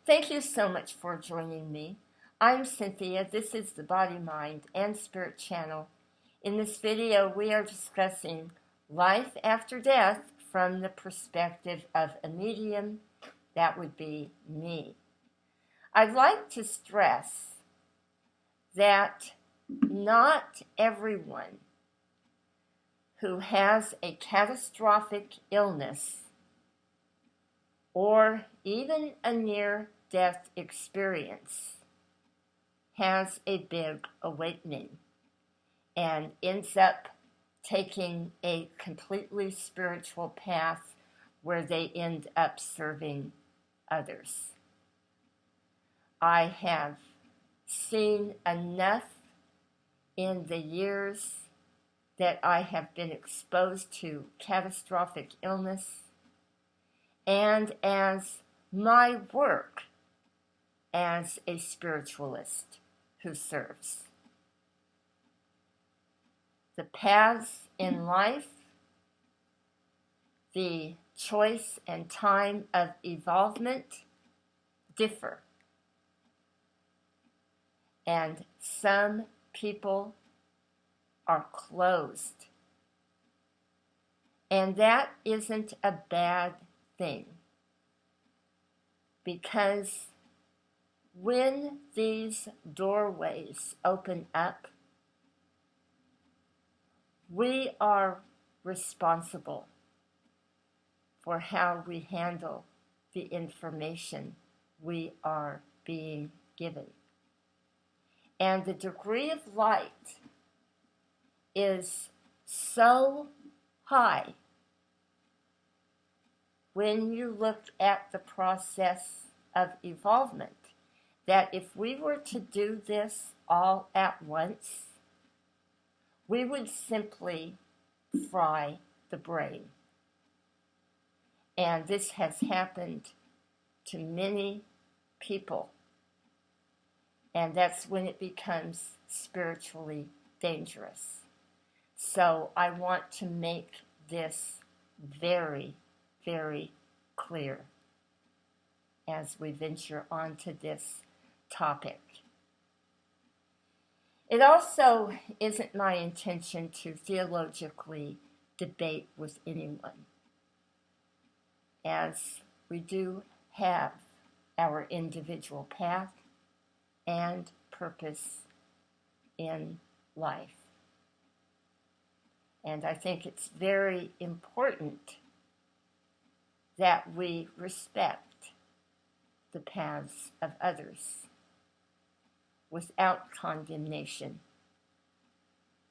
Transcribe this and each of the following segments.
Thank you so much for joining me. I'm Cynthia. This is the Body, Mind, and Spirit channel. In this video, we are discussing life after death from the perspective of a medium. That would be me. I'd like to stress that not everyone who has a catastrophic illness or even a near-death experience has a big awakening and ends up taking a completely spiritual path where they end up serving others. I have seen enough in the years that I have been exposed to catastrophic illness, and as my work as a spiritualist who serves. The paths in life, the choice and time of evolvement differ. And some people are closed. And that isn't a bad thing, because when these doorways open up, we are responsible for how we handle the information we are being given. And the degree of light is so high when you look at the process of evolvement that if we were to do this all at once, we would simply fry the brain. And this has happened to many people. And that's when it becomes spiritually dangerous. So I want to make this very, very clear as we venture onto this topic. It also isn't my intention to theologically debate with anyone, as we do have our individual path and purpose in life. And I think it's very important that we respect the paths of others without condemnation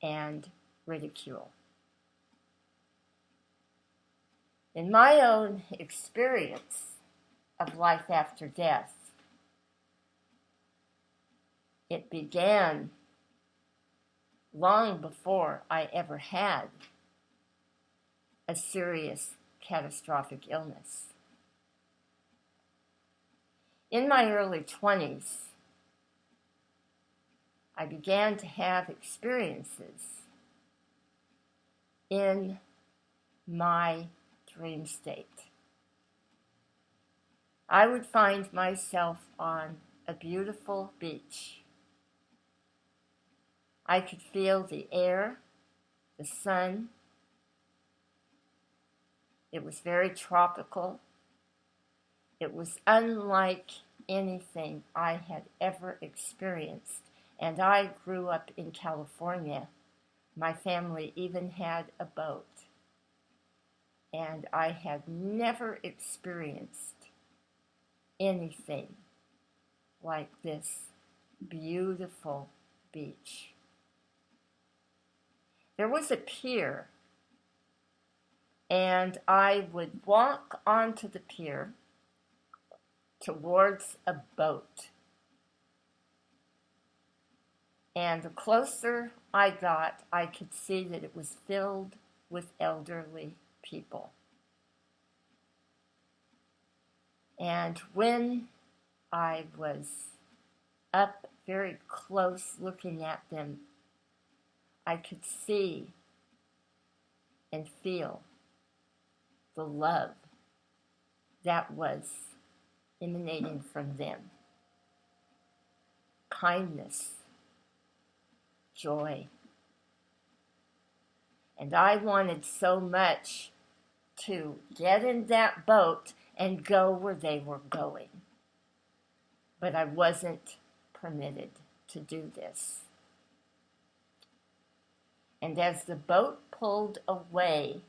and ridicule. In my own experience of life after death, it began long before I ever had a serious catastrophic illness. In my early 20s, I began to have experiences in my dream state. I would find myself on a beautiful beach. I could feel the air, the sun. It was very tropical. It was unlike anything I had ever experienced. And I grew up in California. My family even had a boat. And I had never experienced anything like this beautiful beach. There was a pier, and I would walk onto the pier towards a boat. And the closer I got, I could see that it was filled with elderly people. And when I was up very close looking at them, I could see and feel the love that was emanating from them. Kindness, joy. And I wanted so much to get in that boat and go where they were going. But I wasn't permitted to do this. And as the boat pulled away,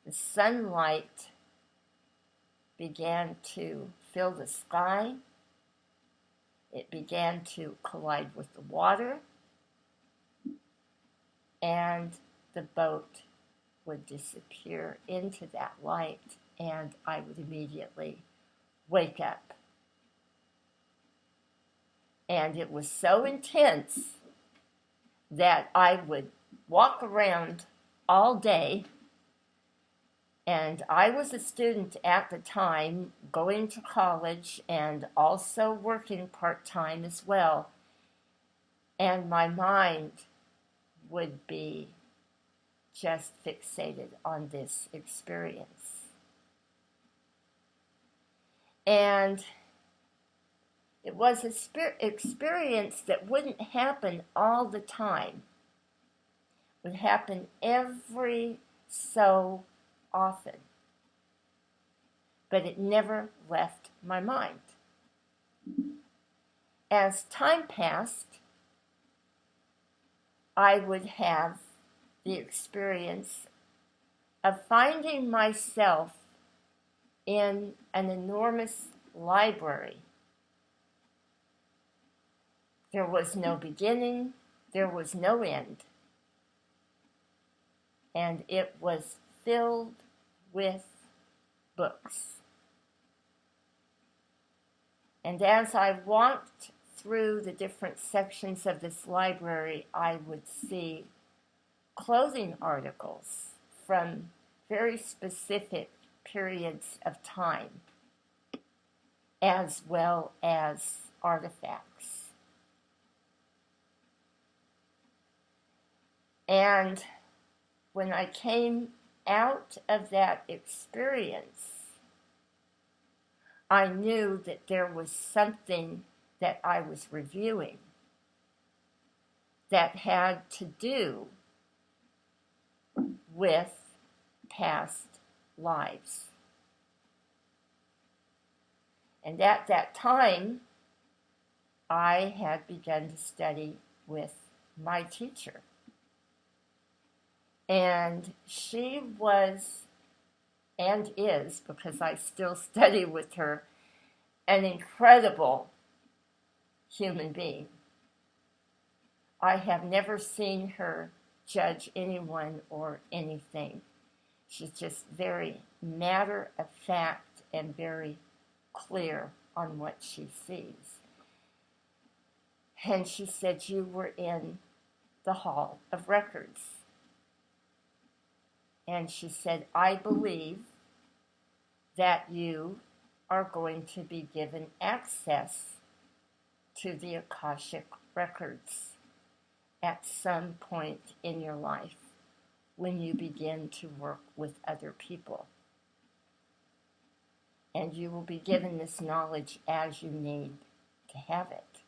the sunlight began to fill the sky. It began to collide with the water, and the boat would disappear into that light, and I would immediately wake up. And it was so intense that I would walk around all day. And I was a student at the time, going to college and also working part-time as well. And my mind would be just fixated on this experience. And it was an experience that wouldn't happen all the time. It would happen every so often. But it never left my mind. As time passed, I would have the experience of finding myself in an enormous library. There was no beginning, there was no end, and it was filled with books. And as I walked through the different sections of this library, I would see clothing articles from very specific periods of time, as well as artifacts. And when I came out of that experience, I knew that there was something that I was reviewing that had to do with past lives. And at that time, I had begun to study with my teacher. And she was, and is, because I still study with her, an incredible human being. I have never seen her judge anyone or anything. She's just very matter of fact and very clear on what she sees. And she said, "You were in the Hall of Records." And she said, "I believe that you are going to be given access to the Akashic Records at some point in your life when you begin to work with other people. And you will be given this knowledge as you need to have it.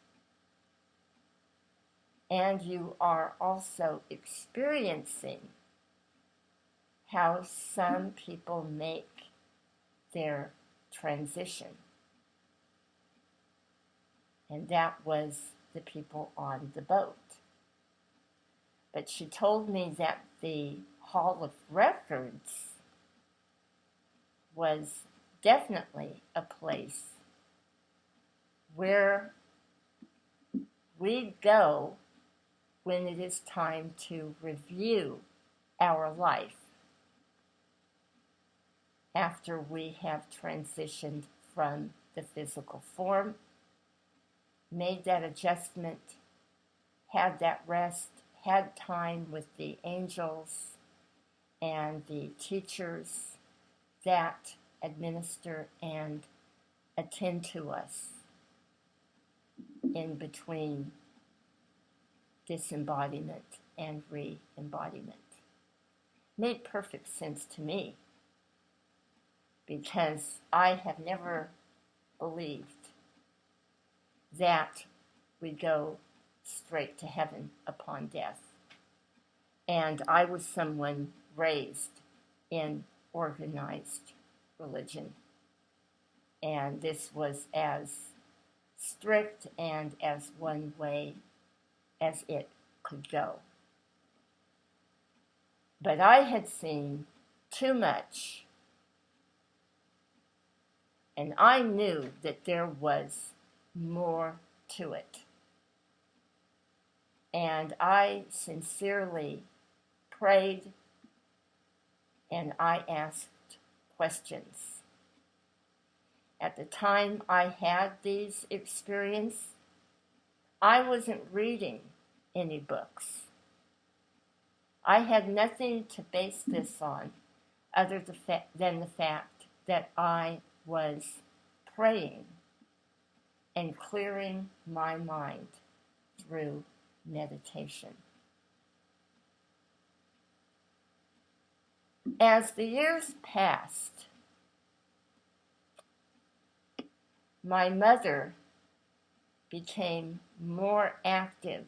And you are also experiencing how some people make their transition." And that was the people on the boat. But she told me that the Hall of Records was definitely a place where we go when it is time to review our life after we have transitioned from the physical form, made that adjustment, had that rest, had time with the angels and the teachers that administer and attend to us in between disembodiment and re-embodiment. Made perfect sense to me, because I have never believed that we go straight to heaven upon death. And I was someone raised in organized religion. And this was as strict and as one way as it could go. But I had seen too much, and I knew that there was more to it. And I sincerely prayed and I asked questions. At the time I had these experiences, I wasn't reading any books. I had nothing to base this on other than the fact that I was praying and clearing my mind through meditation. As the years passed, my mother became more active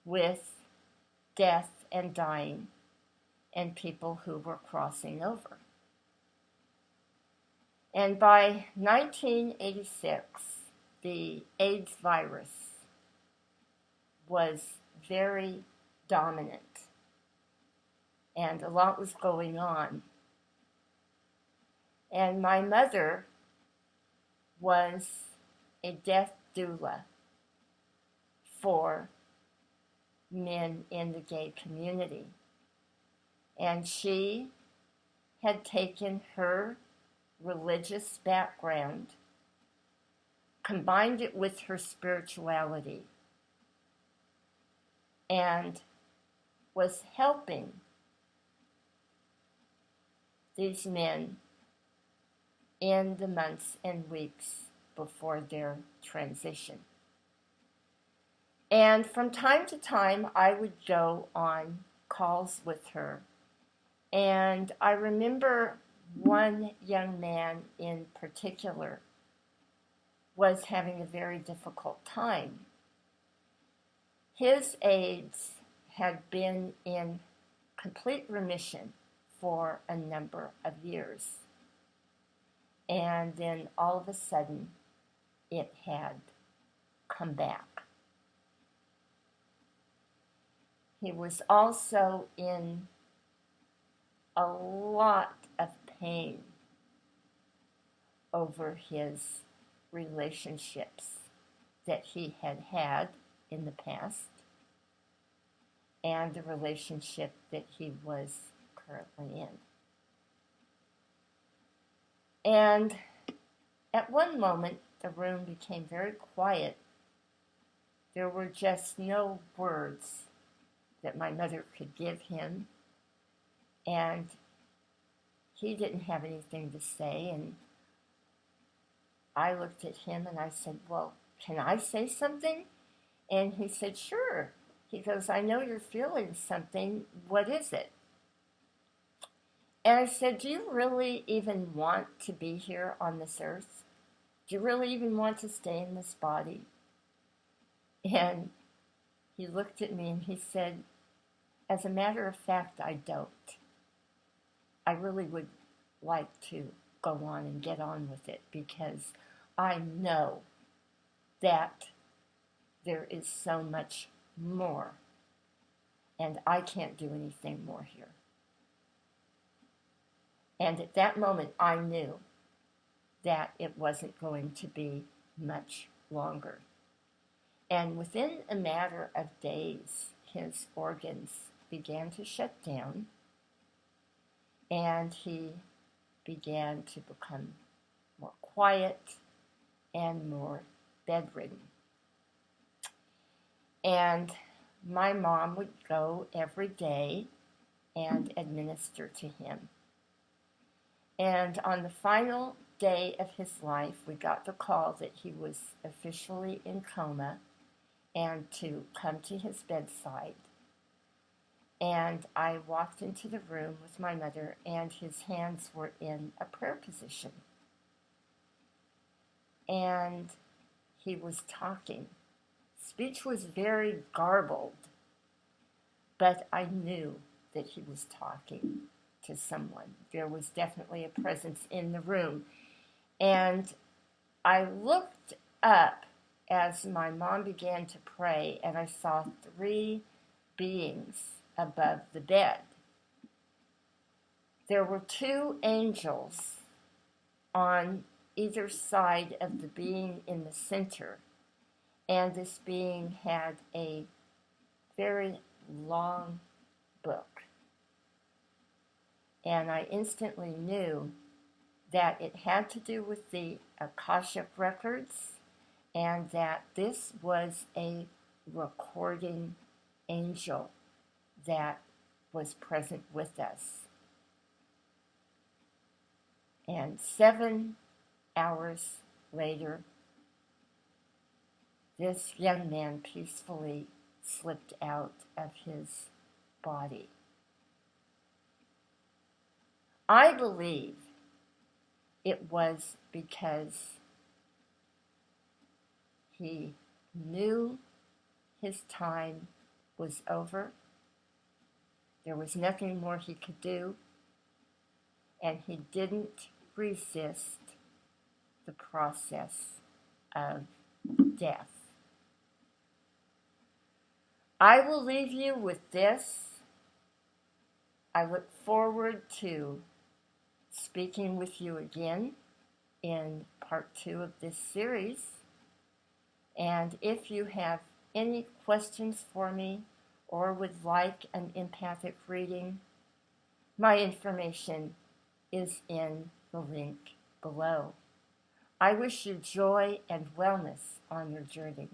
with death and dying and people who were crossing over. And by 1986, the AIDS virus was very dominant, and a lot was going on. And my mother was a death doula for men in the gay community. And she had taken her religious background, combined it with her spirituality, and was helping these men in the months and weeks before their transition. And from time to time, I would go on calls with her. And I remember one young man in particular was having a very difficult time. His AIDS had been in complete remission for a number of years. And then all of a sudden, it had come back. He was also in a lot of pain over his relationships that he had had in the past and the relationship that he was currently in. And at one moment, the room became very quiet. There were just no words that my mother could give him, and he didn't have anything to say. And I looked at him and I said, "Well, can I say something?" And he said, "Sure." He goes, "I know you're feeling something. What is it?" And I said, "Do you really even want to be here on this earth? Do you really even want to stay in this body?" And he looked at me and he said, "As a matter of fact, I don't. I really would like to go on and get on with it because I know that there is so much more, and I can't do anything more here." And at that moment, I knew that it wasn't going to be much longer. And within a matter of days, his organs began to shut down, and he began to become more quiet and more bedridden. And my mom would go every day and administer to him. And on the final day of his life, we got the call that he was officially in coma and to come to his bedside. And I walked into the room with my mother, and his hands were in a prayer position. and he was talking. Speech was very garbled, but I knew that he was talking to someone. There was definitely a presence in the room. And I looked up as my mom began to pray, and I saw 3 beings above the bed. There were 2 angels on either side of the being in the center, and this being had a very long book. And I instantly knew that it had to do with the Akashic records, and that this was a recording angel that was present with us. And 7 hours later, this young man peacefully slipped out of his body. I believe it was because he knew his time was over. There was nothing more he could do, and he didn't resist the process of death. I will leave you with this. I look forward to speaking with you again in part 2 of this series. And if you have any questions for me or would like an empathic reading, my information is in the link below. I wish you joy and wellness on your journey.